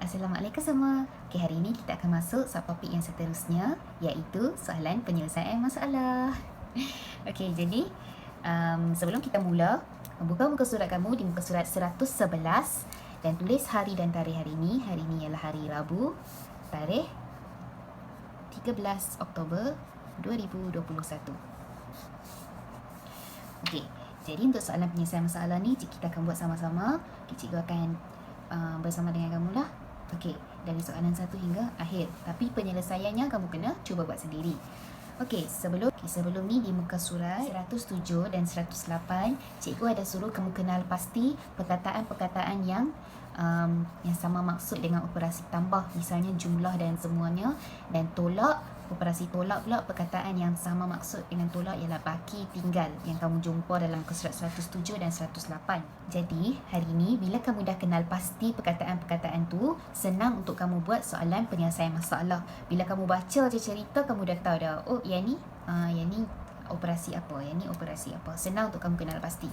Assalamualaikum semua. Okey, hari ini kita akan masuk subtopik yang seterusnya, iaitu soalan penyelesaian masalah. Okey, jadi sebelum kita mula, buka muka surat kamu di muka surat 111 dan tulis hari dan tarikh hari ini. Hari ini ialah hari Rabu, tarikh 13 Oktober 2021. Okey, jadi untuk soalan penyelesaian masalah ni kita akan buat sama-sama. Cikgu akan bersama dengan kamu lah. Okey, dari soalan 1 hingga akhir. Tapi penyelesaiannya kamu kena cuba buat sendiri. Okey, sebelum ni di muka surat 107 dan 108, cikgu ada suruh kamu kenal pasti perkataan-perkataan yang sama maksud dengan operasi tambah, misalnya jumlah dan semuanya, dan tolak, operasi tolak pula perkataan yang sama maksud dengan tolak ialah baki, tinggal, yang kamu jumpa dalam muka surat 107 dan 108. Jadi, hari ni bila kamu dah kenal pasti perkataan-perkataan tu, senang untuk kamu buat soalan penyelesaian masalah. Bila kamu baca je cerita, kamu dah tahu dah, oh yang ni operasi apa, yang ni operasi apa. Senang untuk kamu kenal pasti.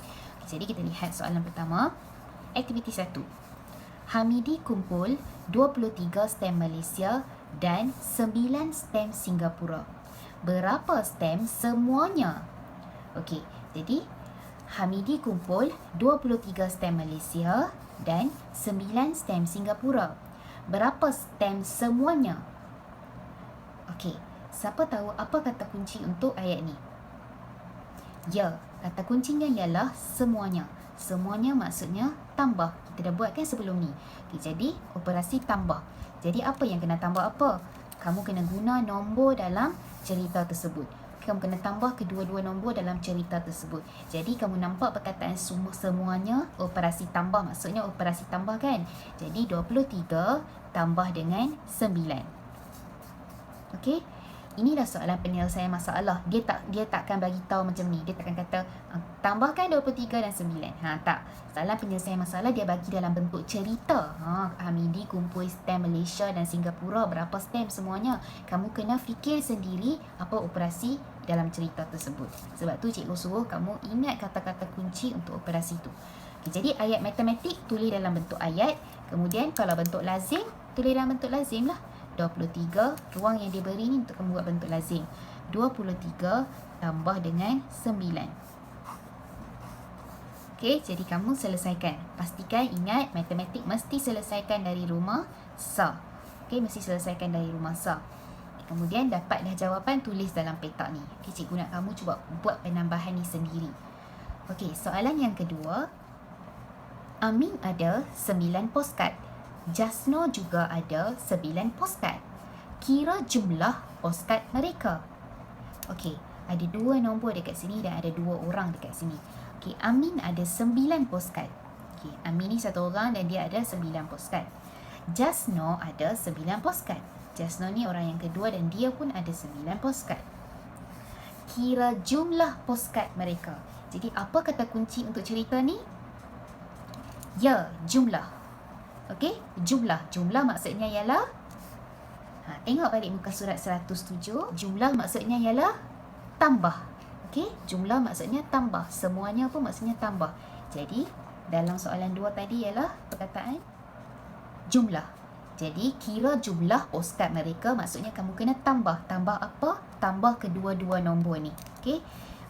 Jadi kita lihat soalan pertama. Aktiviti 1. Hamidi kumpul 23 stem Malaysia dan 9 stem Singapura. Berapa stem semuanya? Okey, jadi Hamidi kumpul 23 stem Malaysia dan 9 stem Singapura. Berapa stem semuanya? Okey, siapa tahu apa kata kunci untuk ayat ni? Ya, kata kuncinya ialah semuanya. Semuanya maksudnya tambah. Kita dah buat kan sebelum ni. Okay, jadi operasi tambah. Jadi apa yang kena tambah apa? Kamu kena guna nombor dalam cerita tersebut. Kamu kena tambah kedua-dua nombor dalam cerita tersebut. Jadi kamu nampak perkataan semuanya operasi tambah, maksudnya operasi tambah kan? Jadi 23 tambah dengan 9. Okey? Inilah soalan penyelesaian masalah. Dia takkan bagi tahu macam ni. Dia takkan kata tambahkan 23 dan 9. Tak. Soalan penyelesaian masalah dia bagi dalam bentuk cerita. Hamidi kumpul stem Malaysia dan Singapura, berapa stem semuanya. Kamu kena fikir sendiri apa operasi dalam cerita tersebut. Sebab tu cikgu suruh kamu ingat kata-kata kunci untuk operasi tu. Jadi ayat matematik tulis dalam bentuk ayat. Kemudian kalau bentuk lazim, tulis dalam bentuk lazim lah. 23, ruang yang diberi ni untuk kamu buat bentuk lazim. 23 tambah dengan 9. Okey, jadi kamu selesaikan. Pastikan ingat matematik mesti selesaikan dari rumah sa. Okey, mesti selesaikan dari rumah sa. Kemudian dapat dah jawapan, tulis dalam petak ni. Okey, cikgu nak kamu cuba buat penambahan ni sendiri. Okey, soalan yang kedua. Amin ada 9 postcard. Jasno juga ada 9 postcard. Kira jumlah postcard mereka. Okey, ada 2 nombor dekat sini dan ada 2 orang dekat sini. Okey, Amin ada 9 postcard. Okey, Amin ni satu orang dan dia ada 9 postcard. Jasno ada 9 postcard. Jasno ni orang yang kedua dan dia pun ada 9 postcard. Kira jumlah postcard mereka. Jadi apa kata kunci untuk cerita ni? Ya, jumlah. Okey, jumlah. Jumlah maksudnya ialah tengok balik muka surat 107. Jumlah maksudnya ialah tambah. Okey, jumlah maksudnya tambah. Semuanya pun maksudnya tambah. Jadi, dalam soalan 2 tadi ialah perkataan jumlah. Jadi, kira jumlah postcard mereka maksudnya kamu kena tambah. Tambah apa? Tambah kedua-dua nombor ni. Okey.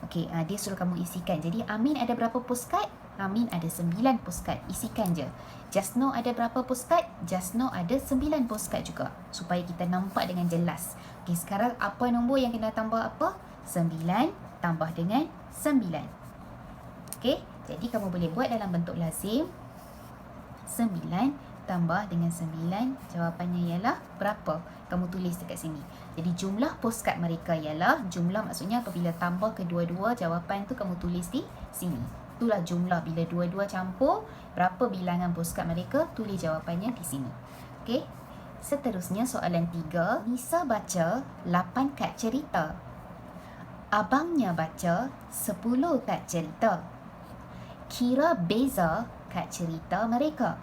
Okey, dia suruh kamu isikan. Jadi, Amin ada berapa postcard? Amin ada 9 postcard. Isikan je. Jasno ada berapa postcard? Jasno ada 9 postcard juga. Supaya kita nampak dengan jelas. Okey, sekarang apa nombor yang kena tambah apa? 9 tambah dengan 9. Okey, jadi kamu boleh buat dalam bentuk lazim. 9 tambah dengan 9. Jawapannya ialah berapa? Kamu tulis dekat sini. Jadi jumlah postcard mereka ialah, jumlah maksudnya apabila tambah kedua-dua jawapan tu kamu tulis di sini. Itulah jumlah. Bila dua-dua campur, berapa bilangan postcard mereka, tulis jawapannya di sini. Okey. Seterusnya soalan 3. Nisa baca 8 kad cerita. Abangnya baca 10 kad cerita. Kira beza kad cerita mereka.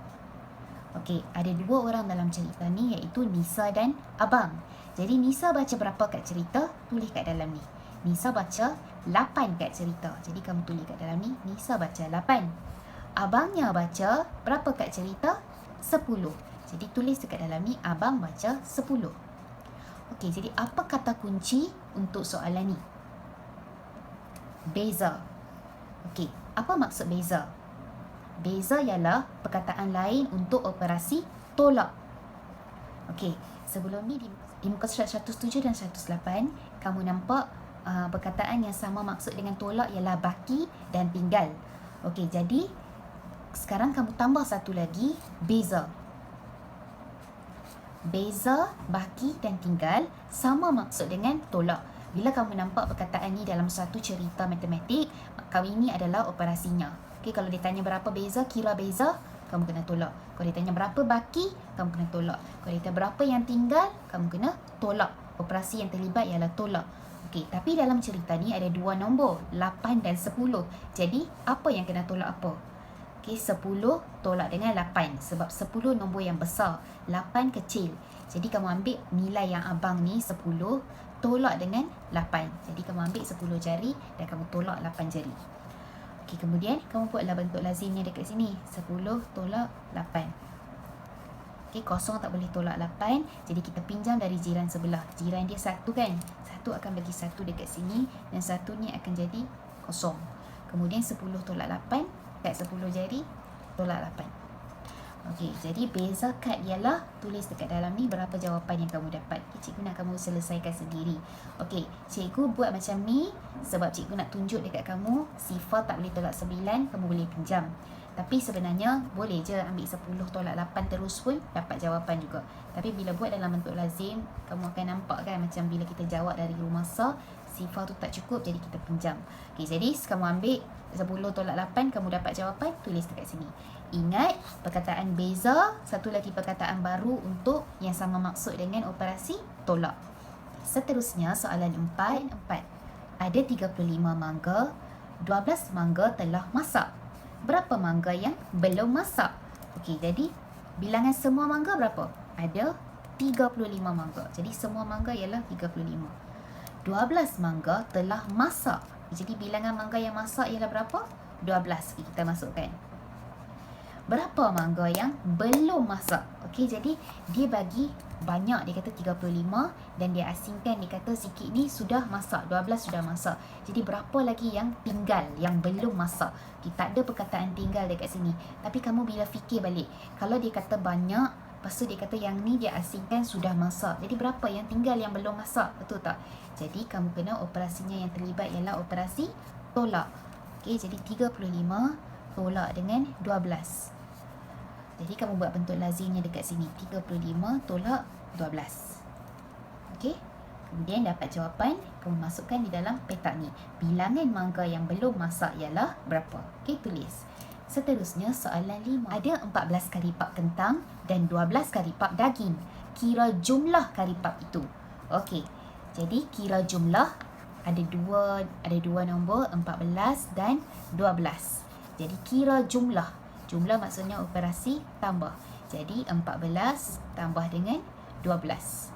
Okey, ada 2 orang dalam cerita ni, iaitu Nisa dan abang. Jadi Nisa baca berapa kad cerita? Tulis kat dalam ni. Nisa baca 8 kad cerita. Jadi kamu tulis kat dalam ni, Nisa baca 8. Abangnya baca berapa kad cerita? 10. Jadi tulis dekat dalam ni, abang baca 10. Okey, jadi apa kata kunci untuk soalan ni? Beza. Okey, apa maksud beza? Beza ialah perkataan lain untuk operasi tolak. Okey, sebelum ni di muka surat 107 dan 108, kamu nampak perkataan yang sama maksud dengan tolak ialah baki dan tinggal. Okey, jadi sekarang kamu tambah satu lagi, beza. Beza, baki dan tinggal sama maksud dengan tolak. Bila kamu nampak perkataan ni dalam satu cerita matematik, maka ini adalah operasinya. Okey, kalau dia tanya berapa beza, kira beza, kamu kena tolak. Kalau dia tanya berapa baki, kamu kena tolak. Kalau dia tanya berapa yang tinggal, kamu kena tolak. Operasi yang terlibat ialah tolak. Okey, tapi dalam cerita ni ada dua nombor, 8 dan 10. Jadi, apa yang kena tolak apa? Okey, 10 tolak dengan 8 sebab 10 nombor yang besar, 8 kecil. Jadi kamu ambil nilai yang abang ni 10 tolak dengan 8. Jadi kamu ambil 10 jari dan kamu tolak 8 jari. Okey, kemudian kamu buatlah bentuk lazimnya dekat sini. 10 tolak 8. Okey, kosong tak boleh tolak 8. Jadi kita pinjam dari jiran sebelah. Jiran dia 1 kan? 1 akan bagi 1 dekat sini dan 1 ni akan jadi kosong. Kemudian 10 tolak 8 kat 10 jari tolak 8. Okey, jadi beza kad ialah tulis dekat dalam ni berapa jawapan yang kamu dapat. Cikgu nak kamu selesaikan sendiri. Okey, cikgu buat macam ni sebab cikgu nak tunjuk dekat kamu sifar tak boleh tolak 9, kamu boleh pinjam. Tapi sebenarnya boleh je ambil 10 tolak 8 terus pun dapat jawapan juga. Tapi bila buat dalam bentuk lazim, kamu akan nampak kan macam bila kita jawab dari rumah sah, sifar tu tak cukup jadi kita pinjam. Okey, jadi kamu ambil 10 tolak 8, kamu dapat jawapan, tulis dekat sini. Ingat, perkataan beza, satu lagi perkataan baru untuk yang sama maksud dengan operasi tolak. Seterusnya, soalan 4. Ada 35 mangga, 12 mangga telah masak. Berapa mangga yang belum masak? Okey, jadi bilangan semua mangga berapa? Ada 35 mangga. Jadi semua mangga ialah 35. 12 mangga telah masak. Jadi bilangan mangga yang masak ialah berapa? 12. Okay, kita masukkan. Berapa mangga yang belum masak? Okey, jadi dia bagi banyak, dia kata 35 dan dia asingkan, dia kata sikit ni sudah masak, 12 sudah masak. Jadi berapa lagi yang tinggal, yang belum masak? Okay, tak ada perkataan tinggal dekat sini. Tapi kamu bila fikir balik, kalau dia kata banyak, lepas tu dia kata yang ni dia asingkan sudah masak. Jadi berapa yang tinggal yang belum masak? Betul tak? Jadi kamu kena operasinya yang terlibat ialah operasi tolak. Okey, jadi 35 tolak dengan 12. Jadi kamu buat bentuk lazimnya dekat sini. 35 tolak 12. Okey. Kemudian dapat jawapan, kamu masukkan di dalam petak ni. Bilangan mangga yang belum masak ialah berapa? Okey, tulis. Seterusnya soalan 5. Ada 14 karipap kentang dan 12 karipap daging. Kira jumlah karipap itu. Okey. Jadi kira jumlah ada dua nombor 14 dan 12. Jadi kira jumlah. Jumlah maksudnya operasi tambah. Jadi 14 tambah dengan 12.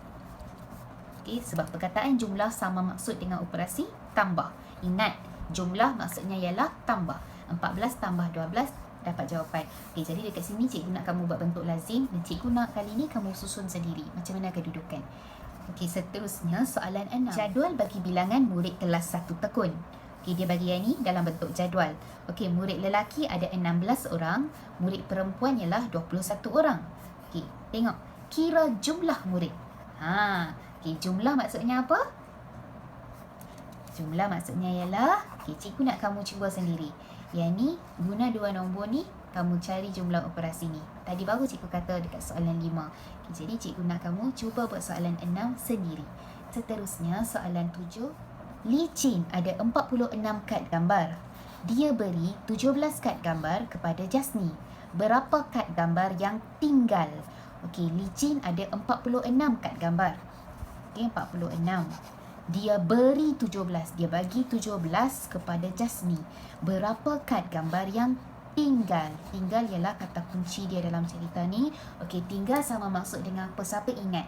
Okey, sebab perkataan jumlah sama maksud dengan operasi tambah. Ingat, jumlah maksudnya ialah tambah. 14 tambah 12 dapat jawapan. Okey, jadi dekat sini cikgu nak kamu buat bentuk lazim dan cikgu nak kali ni kamu susun sendiri macam mana kedudukan. Okey, seterusnya soalan 6. Jadual bagi bilangan murid kelas 1 tekun. Okey, dia bagi yang ni dalam bentuk jadual. Okey, murid lelaki ada 16 orang, murid perempuan ialah 21 orang. Okey, tengok. Kira jumlah murid. Okey, jumlah maksudnya apa? Jumlah maksudnya ialah, okey, cikgu nak kamu cuba sendiri. Yang ni, guna dua nombor ni, kamu cari jumlah operasi ni. Tadi baru cikgu kata dekat soalan 5. Okay, jadi cikgu nak kamu cuba buat soalan 6 sendiri. Seterusnya soalan 7. Licin ada 46 kad gambar. Dia beri 17 kad gambar kepada Jasni. Berapa kad gambar yang tinggal? Okey, Licin ada 46 kad gambar. Okey, 46. Dia beri 17. Dia bagi 17 kepada Jasni. Berapa kad gambar yang tinggal? Tinggal ialah kata kunci dia dalam cerita ni. Okey, tinggal sama maksud dengan apa? Siapa ingat?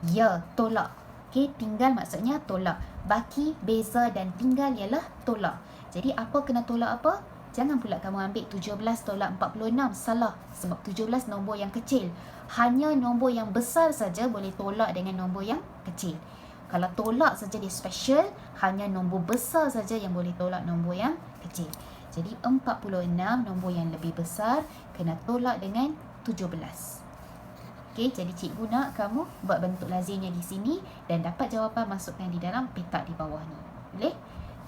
Ya, tolak. Okey, tinggal maksudnya tolak. Baki, beza dan tinggal ialah tolak. Jadi apa kena tolak apa? Jangan pula kamu ambil 17 tolak 46. Salah. Sebab 17 nombor yang kecil. Hanya nombor yang besar saja boleh tolak dengan nombor yang kecil. Kalau tolak saja dia special, hanya nombor besar saja yang boleh tolak nombor yang kecil. Jadi 46 nombor yang lebih besar kena tolak dengan 17. Okey, jadi cikgu nak kamu buat bentuk lazimnya di sini dan dapat jawapan masukkan di dalam petak di bawah ni. Boleh?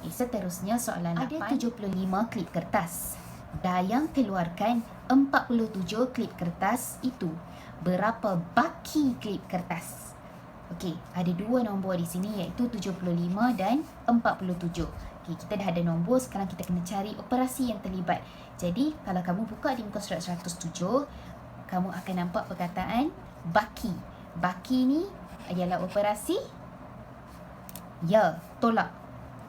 Okay, seterusnya soalan 8. Ada 75 klip kertas. Dayang keluarkan 47 klip kertas itu. Berapa baki klip kertas? Okey, ada dua nombor di sini iaitu 75 dan 47. Okey, kita dah ada nombor, sekarang kita kena cari operasi yang terlibat. Jadi, kalau kamu buka di muka surat 107, kamu akan nampak perkataan baki. Baki ni ialah operasi tolak.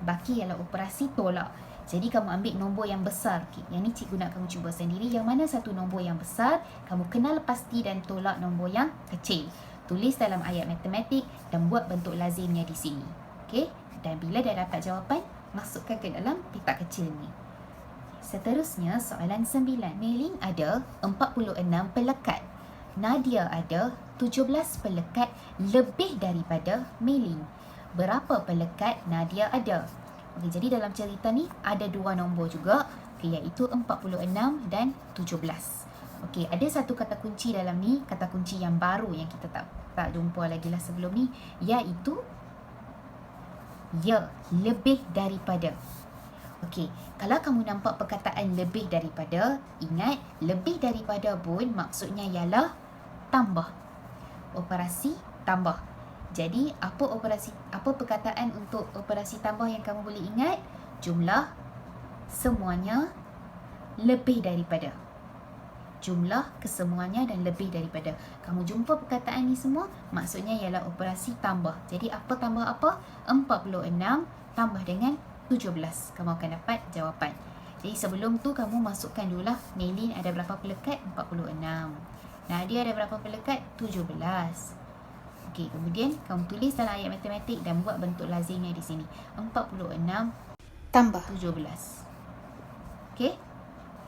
Baki ialah operasi tolak. Jadi kamu ambil nombor yang besar. Okay, yang ni cikgu nak kamu cuba sendiri. Yang mana satu nombor yang besar, kamu kenal pasti dan tolak nombor yang kecil. Tulis dalam ayat matematik dan buat bentuk lazimnya di sini. Okey? Dan bila dah dapat jawapan, masukkan ke dalam petak kecil ni. Seterusnya soalan 9. Melin ada 46 pelekat. Nadia ada 17 pelekat lebih daripada Melin. Berapa pelekat Nadia ada? Okey, jadi dalam cerita ni ada dua nombor juga, iaitu 46 dan 17. Okey, ada satu kata kunci dalam ni, kata kunci yang baru yang kita tak jumpa lagi lah sebelum ni, iaitu lebih daripada. Okey, kalau kamu nampak perkataan lebih daripada, ingat lebih daripada pun maksudnya ialah tambah. Operasi tambah. Jadi apa perkataan untuk operasi tambah yang kamu boleh ingat? Jumlah semuanya lebih daripada. Jumlah kesemuanya dan lebih daripada. Kamu jumpa perkataan ni semua, maksudnya ialah operasi tambah. Jadi apa tambah apa? 46 tambah dengan 17. Kamu akan dapat jawapan. Jadi sebelum tu kamu masukkan dululah Melin ada berapa pelekat? 46. Nadia ada berapa pelekat? 17. Okey, kemudian kamu tulis dalam ayat matematik dan buat bentuk lazimnya di sini. 46 tambah 17. Okey.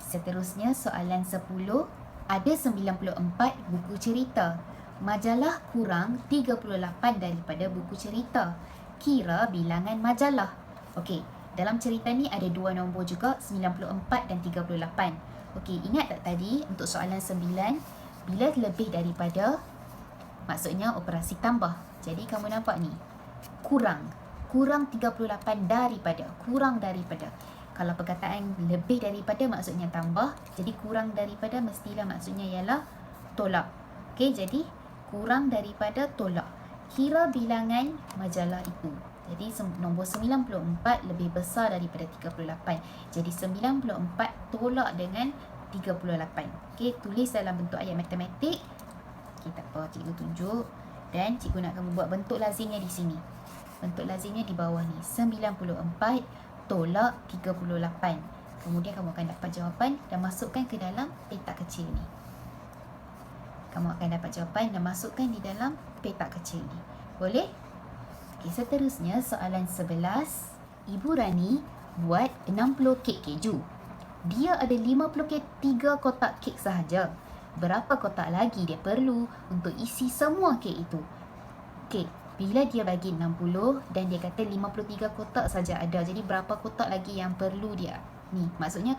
Seterusnya soalan 10. Ada 94 buku cerita. Majalah kurang 38 daripada buku cerita. Kira bilangan majalah. Okey, dalam cerita ni ada dua nombor juga, 94 dan 38. Okey, ingat tak tadi untuk soalan 9, bila lebih daripada maksudnya operasi tambah. Jadi kamu nampak ni, kurang 38 daripada, kurang daripada. Kalau perkataan lebih daripada maksudnya tambah, jadi kurang daripada mestilah maksudnya ialah tolak. Okey, jadi kurang daripada tolak. Kira bilangan majalah itu. Jadi nombor 94 lebih besar daripada 38. Jadi 94 tolak dengan 38. Okey, tulis dalam bentuk ayat matematik. Okey, tak apa, cikgu tunjuk. Dan cikgu nak kamu buat bentuk lazimnya di sini. Bentuk lazimnya di bawah ni. 94 tolak 38. Kemudian kamu akan dapat jawapan dan masukkan ke dalam petak kecil ni. Kamu akan dapat jawapan dan masukkan di dalam petak kecil ni. Boleh? Okey, seterusnya soalan 11. Ibu Rani buat 60 kek keju. Dia ada 53 kotak kek sahaja. Berapa kotak lagi dia perlu untuk isi semua kek itu? Okey, bila dia bagi 60 dan dia kata 53 kotak saja ada. Jadi berapa kotak lagi yang perlu dia? Ni, maksudnya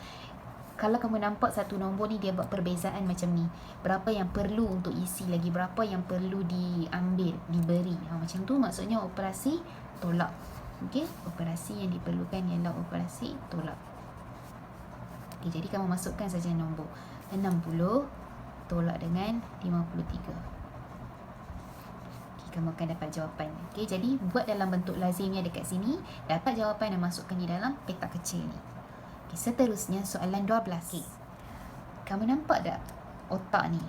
kalau kamu nampak satu nombor ni dia buat perbezaan macam ni. Berapa yang perlu untuk isi lagi, berapa yang perlu diambil, diberi. Macam tu maksudnya operasi tolak. Okey, operasi yang diperlukan ialah operasi tolak. Okey, jadi kamu masukkan saja nombor 60 tolak dengan 53. Kamu akan dapat jawapan. Okey, jadi buat dalam bentuk lazimnya dekat sini, dapat jawapan dan masukkan di dalam petak kecil ni. Okey, seterusnya soalan 12. Okey, kamu nampak tak otak ni?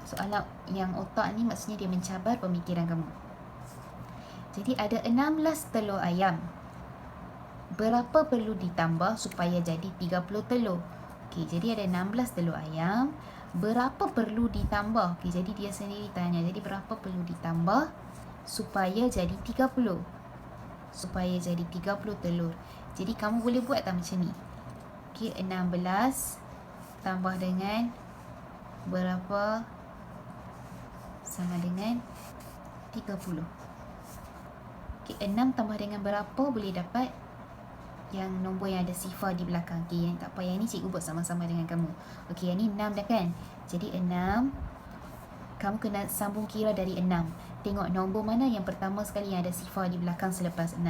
Soalan yang otak ni maksudnya dia mencabar pemikiran kamu. Jadi ada 16 telur ayam. Berapa perlu ditambah supaya jadi 30 telur? Okey, jadi ada 16 telur ayam. Berapa perlu ditambah? Okey, jadi dia sendiri tanya. Jadi berapa perlu ditambah supaya jadi 30? Supaya jadi 30 telur. Jadi kamu boleh buat tak macam ni? Okey, 16 tambah dengan berapa sama dengan 30. Okey, 6 tambah dengan berapa boleh dapat yang nombor yang ada sifar di belakang. Okey, yang tak apa, yang ni cikgu buat sama-sama dengan kamu. Okey, yang ni 6 dah kan? Jadi 6, kamu kena sambung kira dari 6. Tengok nombor mana yang pertama sekali yang ada sifar di belakang selepas 6.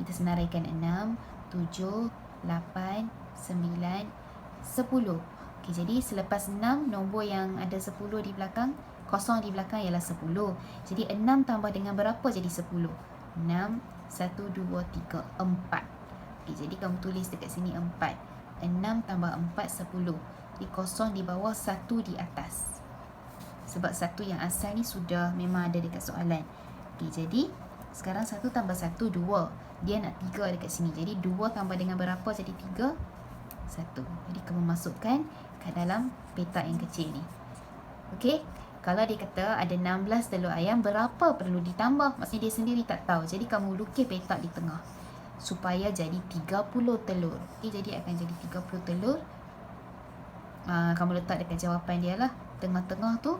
Kita senaraikan 6, 7, 8, 9, 10. Okey, jadi selepas 6, nombor yang ada 10 di belakang, kosong di belakang ialah 10. Jadi 6 tambah dengan berapa jadi 10? 6, 1, 2, 3, 4. Okay, jadi kamu tulis dekat sini 4. 6 tambah 4, 10. Jadi kosong di bawah, 1 di atas. Sebab 1 yang asal ni sudah memang ada dekat soalan. Okay, jadi sekarang 1 tambah 1, 2. Dia nak 3 dekat sini. Jadi 2 tambah dengan berapa jadi 3? 1. Jadi kamu masukkan kat dalam petak yang kecil ni. Okay, kalau dia kata ada 16 telur ayam, berapa perlu ditambah? Maksudnya dia sendiri tak tahu. Jadi kamu lukis petak di tengah supaya jadi 30 telur. Okay, jadi akan jadi 30 telur. Kamu letak dekat jawapan dia lah. Tengah-tengah tu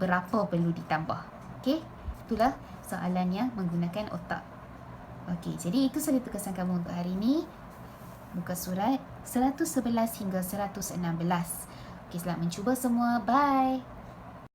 berapa perlu ditambah. Okay, itulah soalan yang menggunakan otak. Okay, jadi itu sahaja tugasan kamu untuk hari ini. Muka surat 111 hingga 116. Okay, selamat mencuba semua. Bye.